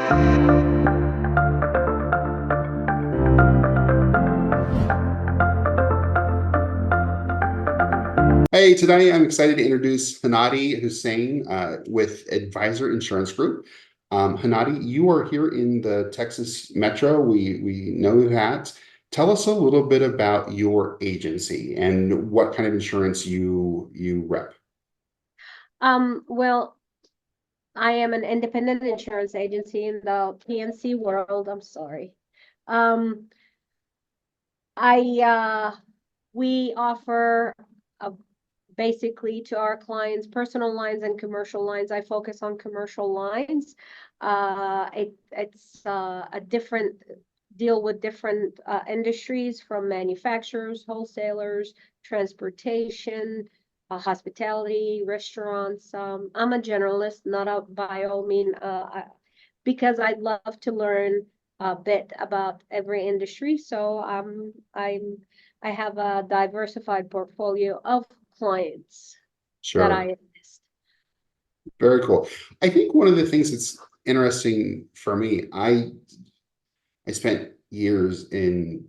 Hey, today I'm excited to introduce Hanadi Hussein with Advisor Insurance Group. Hanadi, you are here in the Texas Metro. We know that. Tell us a little bit about your agency and what kind of insurance you rep. Well, I am an independent insurance agency in the PNC world. I'm sorry. Um, we offer uh, basically to our clients personal lines and commercial lines. I focus on commercial lines. It's a different deal with different industries from manufacturers, wholesalers, transportation, hospitality, restaurants. I'm a generalist, not a by all means, because I'd love to learn a bit about every industry. So I have a diversified portfolio of clients that I Sure. assist. Very cool. I think one of the things that's interesting for me, I spent years in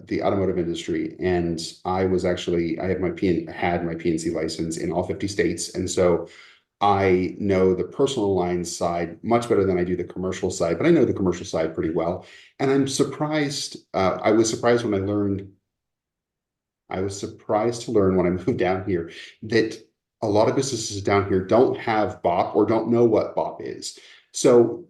the automotive industry, and I had my PNC license in all 50 states, and so I know the personal lines side much better than I do the commercial side, but I know the commercial side pretty well. And I'm surprised. I was surprised when I learned. I was surprised to learn when I moved down here that a lot of businesses down here don't have BOP or don't know what BOP is. So,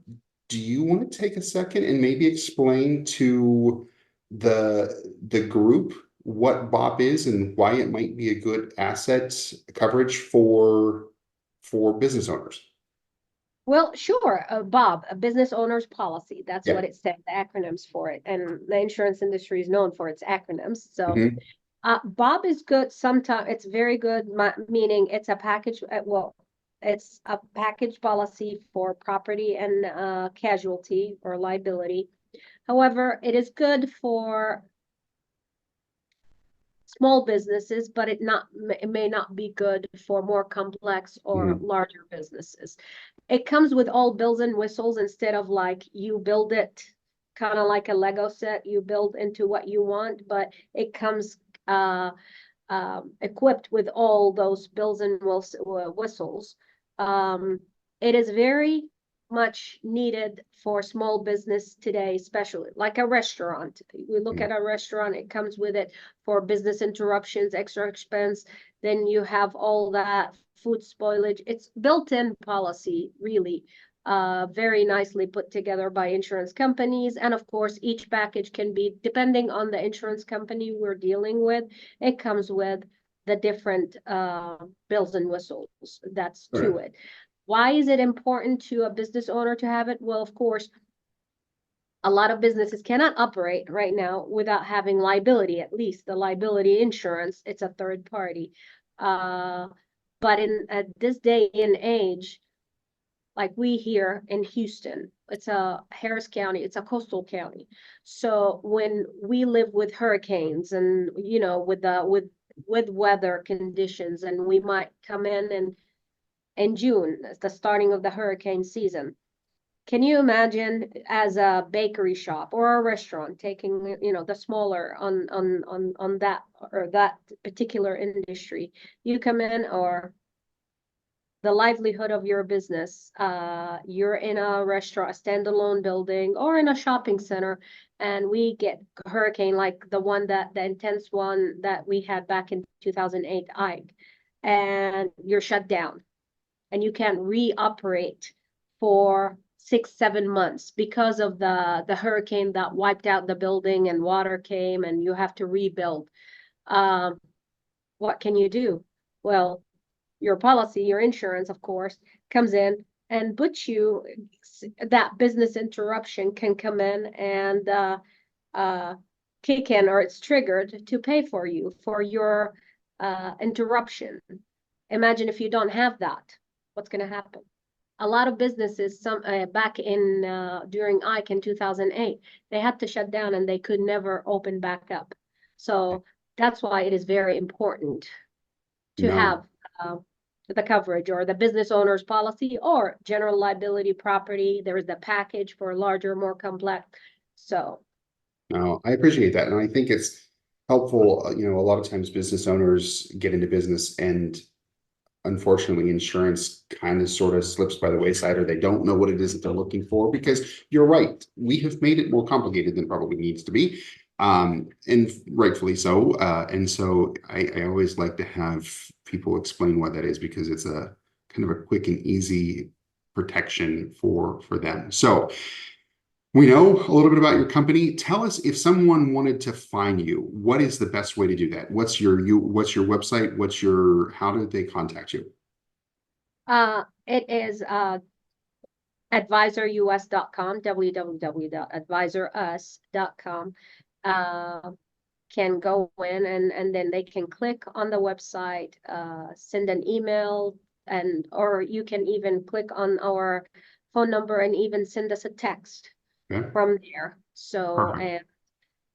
do you want to take a second and maybe explain to the group what BOP is and why it might be a good asset coverage for business owners? Well, sure, Bob, a business owner's policy. That's Yeah. what it said, the acronyms for it. And the insurance industry is known for its acronyms. So Mhm. Bob is good. Sometimes it's very good, meaning it's a package. Well, it's a package policy for property and casualty or liability. However, it is good for small businesses, but it may not be good for more complex or Mhm. larger businesses. It comes with all bells and whistles instead of like you build it kind of like a Lego set, you build into what you want, but it comes equipped with all those bells and whistles. Um, it is very much needed for small business today, especially like a restaurant. We look Mhm. at a restaurant, it comes with it for business interruptions, extra expense. Then you have all that food spoilage. It's built-in policy, really. Very nicely put together by insurance companies. And of course, each package can be, depending on the insurance company we're dealing with, it comes with the different bells and whistles that's to Right. it. Why is it important to a business owner to have it? Well, of course, a lot of businesses cannot operate right now without having liability, at least the liability insurance. It's a third party. Uh, but in at this day and age, like we here in Houston, it's a Harris County, it's a coastal county. So when we live with hurricanes and with with weather conditions, and we might come in June, the starting of the hurricane season. Can you imagine as a bakery shop or a restaurant taking, the smaller on that or that particular industry? You come in or the livelihood of your business. You're in a restaurant, a standalone building, or in a shopping center, and we get hurricane like the intense one that we had back in 2008, Ike, and you're shut down, and you can't reoperate for 6, 7 months because of the hurricane that wiped out the building and water came, and you have to rebuild. Um, what can you do? Well, your policy, your insurance, of course, comes in and puts you that business interruption can come in and uh, kick in, or it's triggered to pay for you for your interruption. Imagine if you don't have that, what's going to happen? A lot of businesses, some back in during Ike in 2008, they had to shut down and they could never open back up. So that's why it is very important to No. have uh, the coverage or the business owner's policy or general liability property. There is the package for larger, more complex. So No, I appreciate that. And I think it's helpful. A lot of times business owners get into business and unfortunately insurance kind of sort of slips by the wayside, or they don't know what it is that they're looking for, because you're right. We have made it more complicated than probably needs to be. And rightfully so. And so I always like to have people explain what that is, because it's a kind of a quick and easy protection for them. So we know a little bit about your company. Tell us, if someone wanted to find you, what is the best way to do that? What's your website? How did they contact you? it is advisorus.com, www.advisorus.com. Can go in and then they can click on the website, send an email, or you can even click on our phone number and even send us a text Okay, from there. So, perfect. and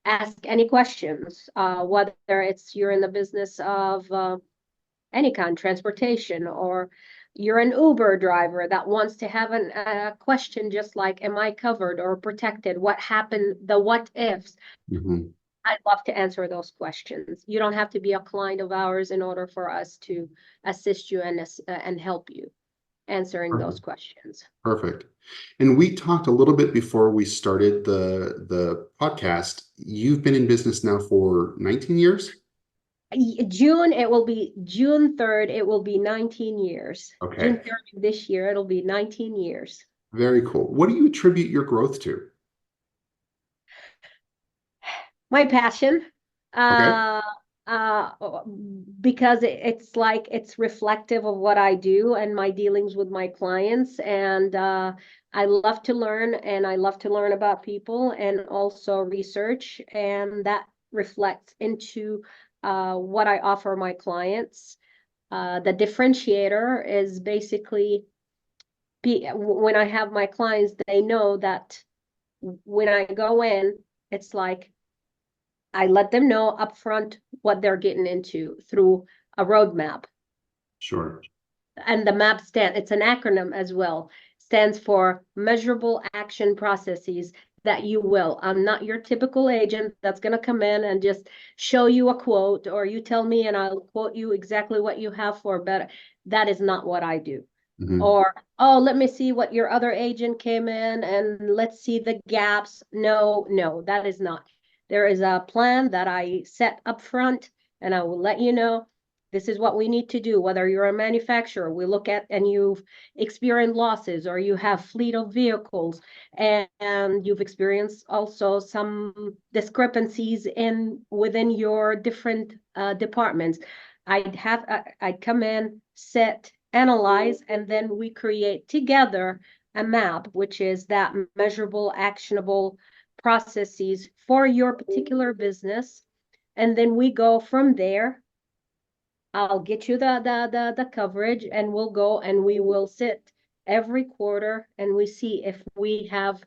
ask any questions, whether it's you're in the business of any kind, transportation, or you're an Uber driver that wants to have a question just like, am I covered or protected? What happened? The what ifs. Mhm. I'd love to answer those questions. You don't have to be a client of ours in order for us to assist you and help you answering those Perfect. questions. Perfect. And we talked a little bit before we started the podcast. You've been in business now for 19 years? June, it will be June 3rd, it will be 19 years. June Okay, 3rd of this year, it'll be 19 years. very cool. What do you attribute your growth to? My passion, Okay. uh, uh, because it's like it's reflective of what I do and my dealings with my clients. And I love to learn, and I love to learn about people and also research. And that reflects into what I offer my clients. The differentiator is basically when I have my clients, they know that when I go in, it's like I let them know upfront what they're getting into through a roadmap. Sure. And the MAP it's an acronym as well, stands for measurable action processes that you will. I'm not your typical agent that's going to come in and just show you a quote, or you tell me and I'll quote you exactly what you have for better. That is not what I do. Mhm. Or, oh, let me see what your other agent came in and let's see the gaps. No, no, that is not. There is a plan that I set up front, and I will let you know this is what we need to do. Whether you're a manufacturer, we look at and you've experienced losses, or you have fleet of vehicles, and you've experienced also some discrepancies within your different departments. I'd come in, set, analyze, and then we create together a map, which is that measurable, actionable processes for your particular business. And then we go from there. I'll get you the coverage, and we'll go and we will sit every quarter and we see if we have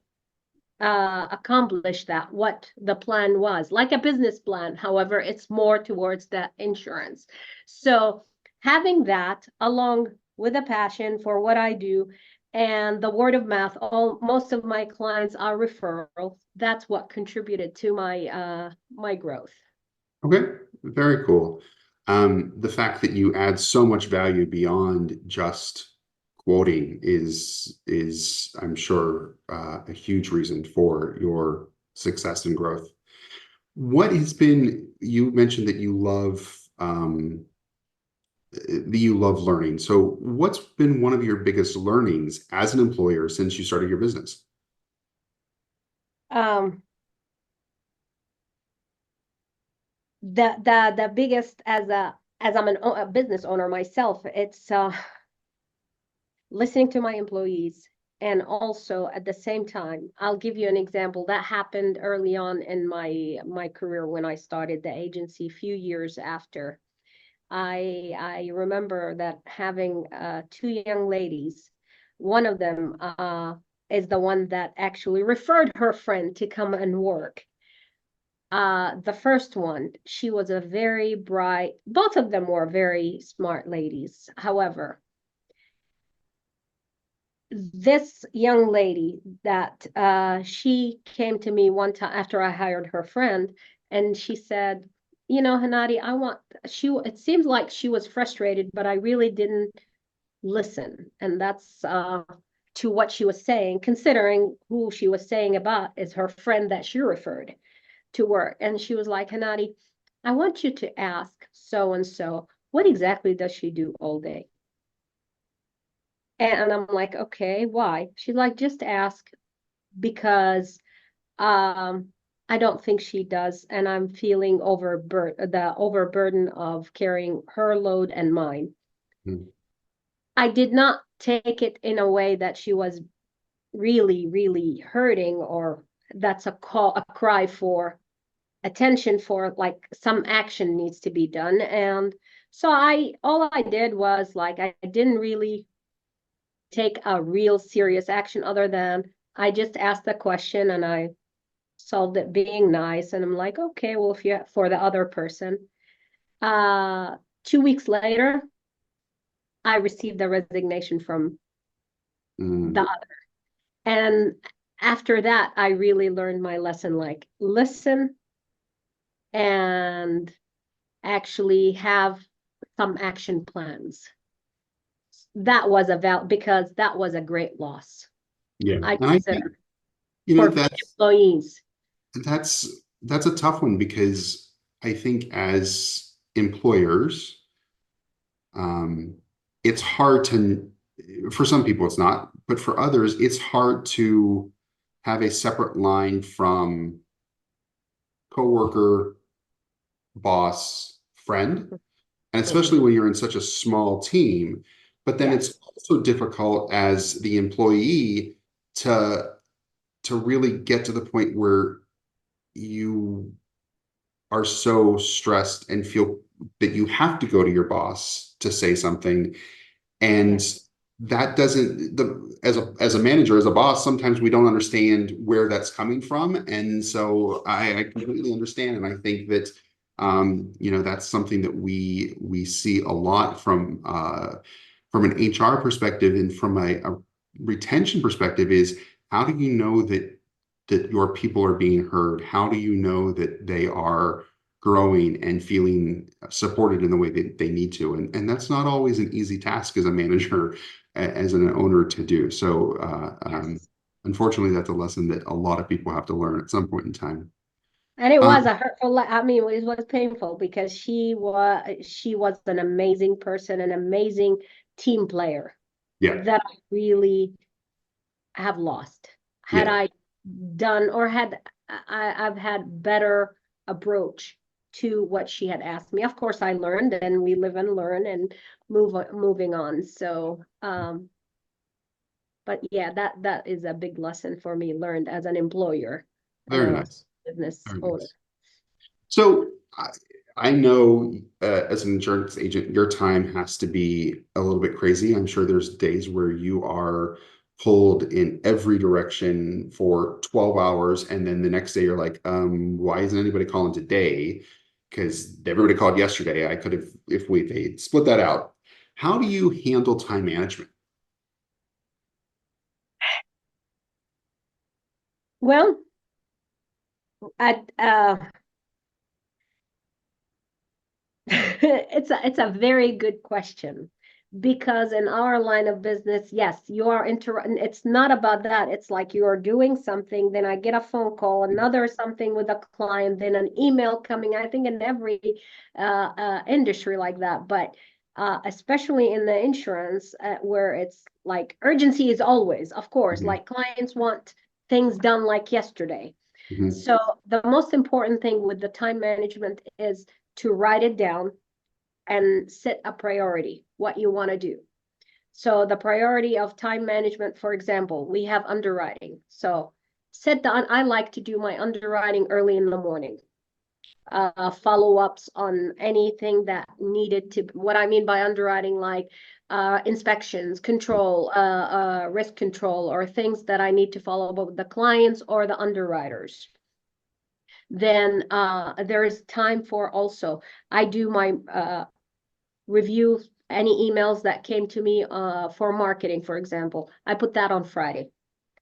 accomplished that, what the plan was, like a business plan. However, it's more towards the insurance. So having that along with a passion for what I do and the word of mouth, most of my clients are referrals. That's what contributed to my growth. Okay, very cool. The fact that you add so much value beyond just quoting is I'm sure a huge reason for your success and growth. You mentioned that you love learning. So what's been one of your biggest learnings as an employer since you started your business? Um, the biggest, as I'm a business owner myself, it's listening to my employees. And also at the same time, I'll give you an example that happened early on in my career when I started the agency a few years after. I remember that having two young ladies. One of them is the one that actually referred her friend to come and work. The first one, she was a very bright, both of them were very smart ladies. However, this young lady that she came to me one time after I hired her friend, and she said, you know, Hanadi, it seems like she was frustrated, but I really didn't listen. And that's to what she was saying, considering who she was saying about is her friend that she referred to work. And she was like, Hanadi, I want you to ask so and so, what exactly does she do all day? And I'm like, okay, why? She's like, just ask because I don't think she does, and I'm feeling the overburden of carrying her load and mine. Mhm. I did not take it in a way that she was really, really hurting, or that's a cry for attention, for like some action needs to be done. And so all I did was like, I didn't really take a real serious action other than I just asked the question and I solved it being nice. And I'm like, okay, well, if you for the other person. 2 weeks later, I received the resignation from the Mm, other. And after that, I really learned my lesson, like listen and actually have some action plans. That was because that was a great loss, yeah. I And I think, consider, you know, for employees. that's that's a tough one because I think as employers, um, it's hard to, for some people it's not, but for others, it's hard to have a separate line from coworker, boss, friend, and especially Mhm. when you're in such a small team. But then Yes, it's also difficult as the employee to really get to the point where you are so stressed and feel that you have to go to your boss to say something. And yes, that doesn't, as a manager, as a boss, sometimes we don't understand where that's coming from. And so I completely understand. And I think that that's something that we see a lot from an HR perspective and from a retention perspective is how do you know that your people are being heard? How do you know that they are growing and feeling supported in the way that they need to? And that's not always an easy task as a manager, as an owner to do. So yes. unfortunately, that's a lesson that a lot of people have to learn at some point in time. And it was Um, a hurtful, I mean, it was painful because she was an amazing person, an amazing team player yeah, that I really have lost. Had yeah, I done or had I've had better approach to what she had asked me. Of course, I learned, and we live and learn and moving on. So, but yeah, that is a big lesson for me learned as an employer and very a nice, business very owner. nice. So I know as an insurance agent, your time has to be a little bit crazy. I'm sure there's days where you are pulled in every direction for 12 hours, and then the next day you're like, why isn't anybody calling today? Because everybody called yesterday. I could have, if they split that out. How do you handle time management? Well, at it's a very good question because in our line of business, yes, you are it's not about that. It's like you are doing something, then I get a phone call, another something with a client, then an email coming. I think in every industry like that, but especially in the insurance where it's like urgency is always, of course, Mhm, like clients want things done like yesterday. mhm, So the most important thing with the time management is to write it down and set a priority, what you want to do. So the priority of time management, for example, we have underwriting. So I like to do my underwriting early in the morning. Follow-ups on anything that needed to, what I mean by underwriting, like inspections, control, risk control, or things that I need to follow up with the clients or the underwriters. Then there is time for also, I do my review any emails that came to me for marketing, for example. I put that on Friday.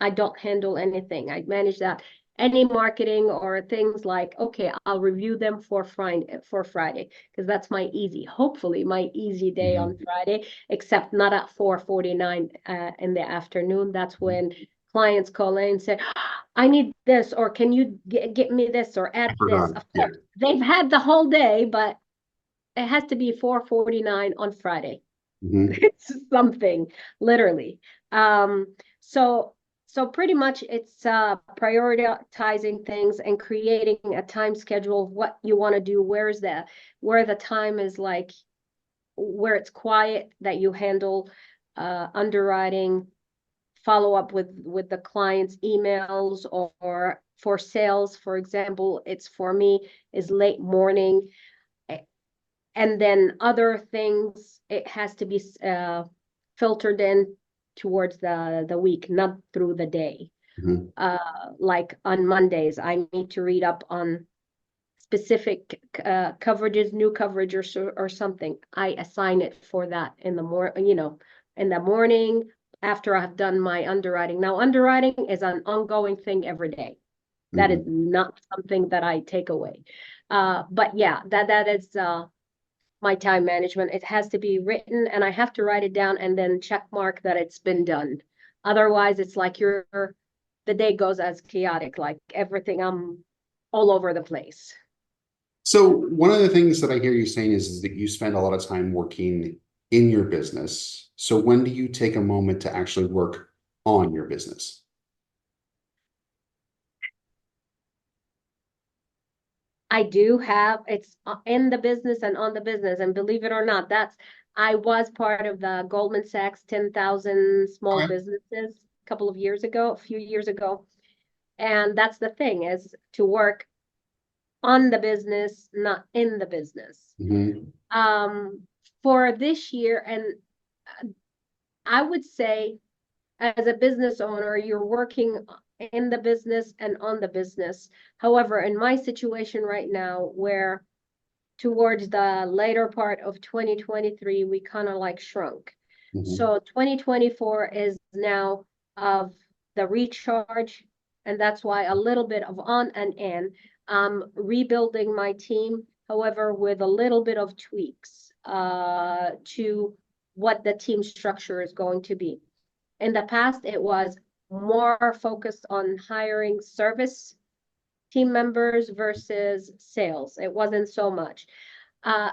I don't handle anything. I manage that. Any marketing or things like, okay, I'll review them for Friday, because that's my hopefully my easy day on Friday, except not at 4:49 in the afternoon. That's when clients call in and say, I need this, or can you get me this or add this? Of Yeah. course, they've had the whole day, but it has to be 4:49 on Friday. It's something, literally. So pretty much it's prioritizing things and creating a time schedule of what you want to do, where the time is, like where it's quiet, that you handle underwriting, follow up with the client's emails, or for sales, for example, it's for me is late morning. And then other things, it has to be filtered in towards the week, not through the day. Like on Mondays, I need to read up on specific coverages, new coverage, or something. I assign it for that in the in the morning, after I've done my underwriting. Now, underwriting is an ongoing thing every day. That is not something that I take away. But yeah, that is my time management. It has to be written, and I have to write it down and then check mark that it's been done. Otherwise, it's like the day goes as chaotic, like everything, I'm all over the place. So one of the things that I hear you saying is that you spend a lot of time working in your business. So when do you take a moment to actually work on your business? I do have, it's in the business and on the business. And believe it or not, I was part of the Goldman Sachs 10,000 small Okay. businesses a few years ago. And that's the thing, is to work on the business, not in the business. For this year, and I would say, as a business owner, you're working in the business and on the business. However, in my situation right now, where towards the later part of 2023, we kind of like shrunk. So 2024 is now of the recharge, and that's why a little bit of on and in. Rebuilding my team, however, with a little bit of tweaks to what the team structure is going to be. In the past, it was more focused on hiring service team members versus sales. It wasn't so much.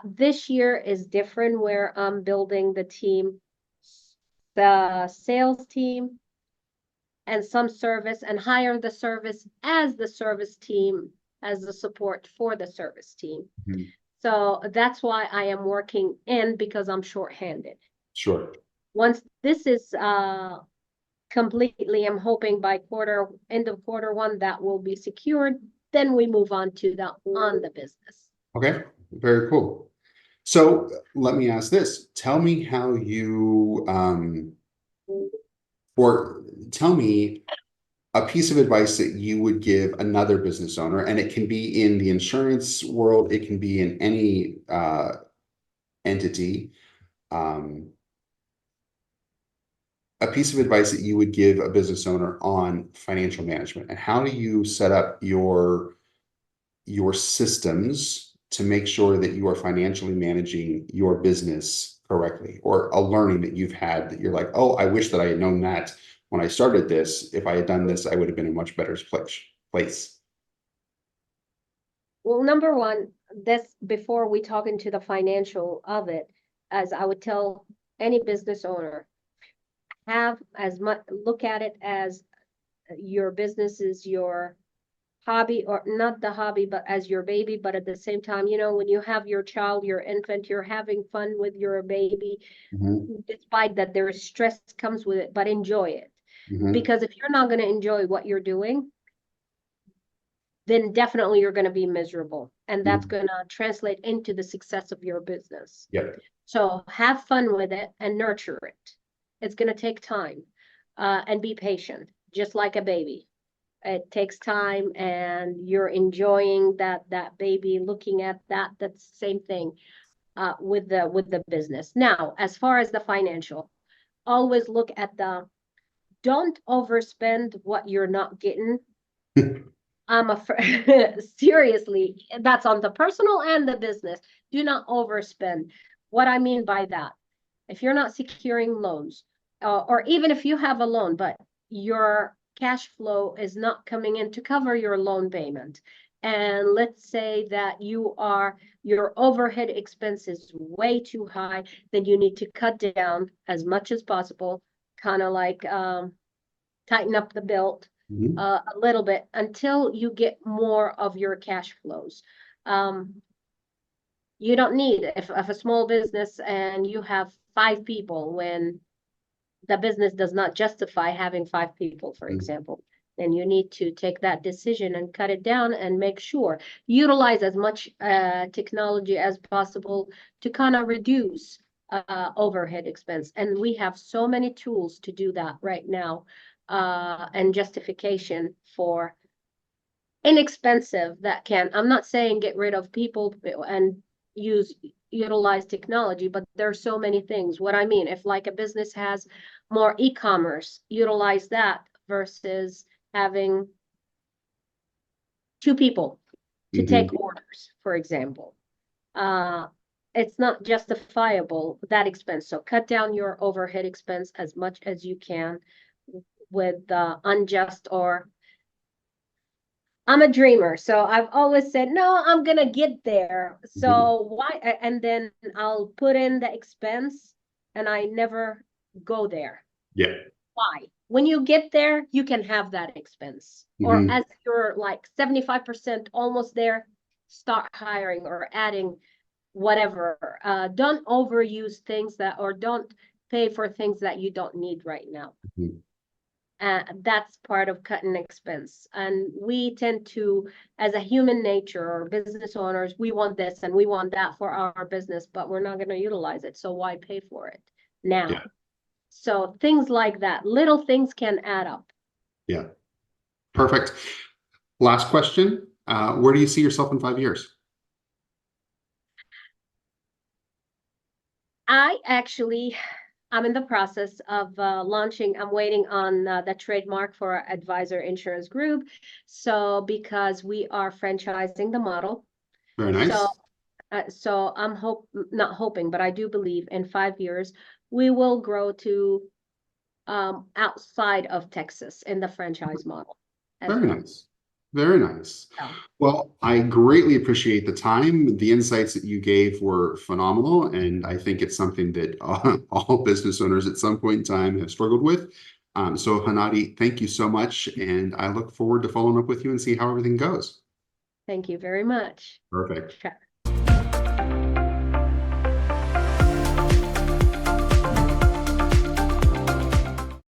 This year is different, where I'm building the team, the sales team, and some service, and hire the service as the service team, as the support for the service team. So that's why I am working in, because I'm shorthanded. Sure. Once this is completely, I'm hoping by end of quarter 1, that will be secured. Then we move on to on the business. Okay, very cool. So let me ask this. Tell me how you, or tell me a piece of advice that you would give another business owner, and it can be in the insurance world, it can be in any entity. A piece of advice that you would give a business owner on financial management, and how do you set up your systems to make sure that you are financially managing your business correctly, or a learning that you've had that you're like, oh, I wish that I had known that when I started this. If I had done this, I would have been in a much better place. Well, number one, this, before we talk into the financial of it, as I would tell any business owner, have as much, look at it as your business is your hobby, or not the hobby, but as your baby. But at the same time, when you have your child, your infant, you're having fun with your baby, despite that there is stress comes with it, but enjoy it. Because if you're not going to enjoy what you're doing, then definitely you're going to be miserable, and that's going to translate into the success of your business. Yep. So have fun with it and nurture it. It's going to take time, and be patient, just like a baby. It takes time, and you're enjoying that baby, looking at that. That's the same thing with the business. Now, as far as the financial, always look at the, don't overspend what you're not getting. I'm seriously, that's on the personal and the business. Do not overspend. What I mean by that, if you're not securing loans, or even if you have a loan, but your cash flow is not coming in to cover your loan payment, and let's say that your overhead expense is way too high, then you need to cut down as much as possible, kind of like tighten up the belt Mhm. a little bit until you get more of your cash flows. You don't need, if a small business and you have 5 people, when the business does not justify having 5 people, for Mhm. example, then you need to take that decision and cut it down and make sure utilize as much technology as possible to kind of reduce overhead expense. And we have so many tools to do that right now, and justification for inexpensive that can, I'm not saying get rid of people and utilize technology, but there's so many things. What I mean, if like a business has more e-commerce, utilize that versus having 2 people to Mhm. take orders, for example. Uh, it's not justifiable, that expense. So cut down your overhead expense as much as you can with unjust, or I'm a dreamer, so I've always said, no, I'm gonna get there. Mhm. So why? And then I'll put in the expense and I never go there. Yeah. Why? When you get there, you can have that expense. Or Mhm. as you're like 75% almost there, start hiring or adding whatever. Don't overuse things that, or don't pay for things that you don't need right now. Mhm. That's part of cutting expense. And we tend to, as a human nature or business owners, we want this and we want that for our business, but we're not going to utilize it. So why pay for it Yeah. now? So things like that, little things can add up. Yeah. Perfect. Last question. Where do you see yourself in 5 years? I actually, I'm in the process of launching. I'm waiting on the trademark for our Advisor Insurance Group. So because we are franchising the model, Very so nice. so I'm not hoping, but I do believe in 5 years we will grow to outside of Texas in the franchise model as Very well. nice. Very nice. So Well, I greatly appreciate the time. The insights that you gave were phenomenal, and I think it's something that all business owners at some point in time have struggled with. So, Hanadi, thank you so much, and I look forward to following up with you and see how everything goes. thank you very much. Perfect.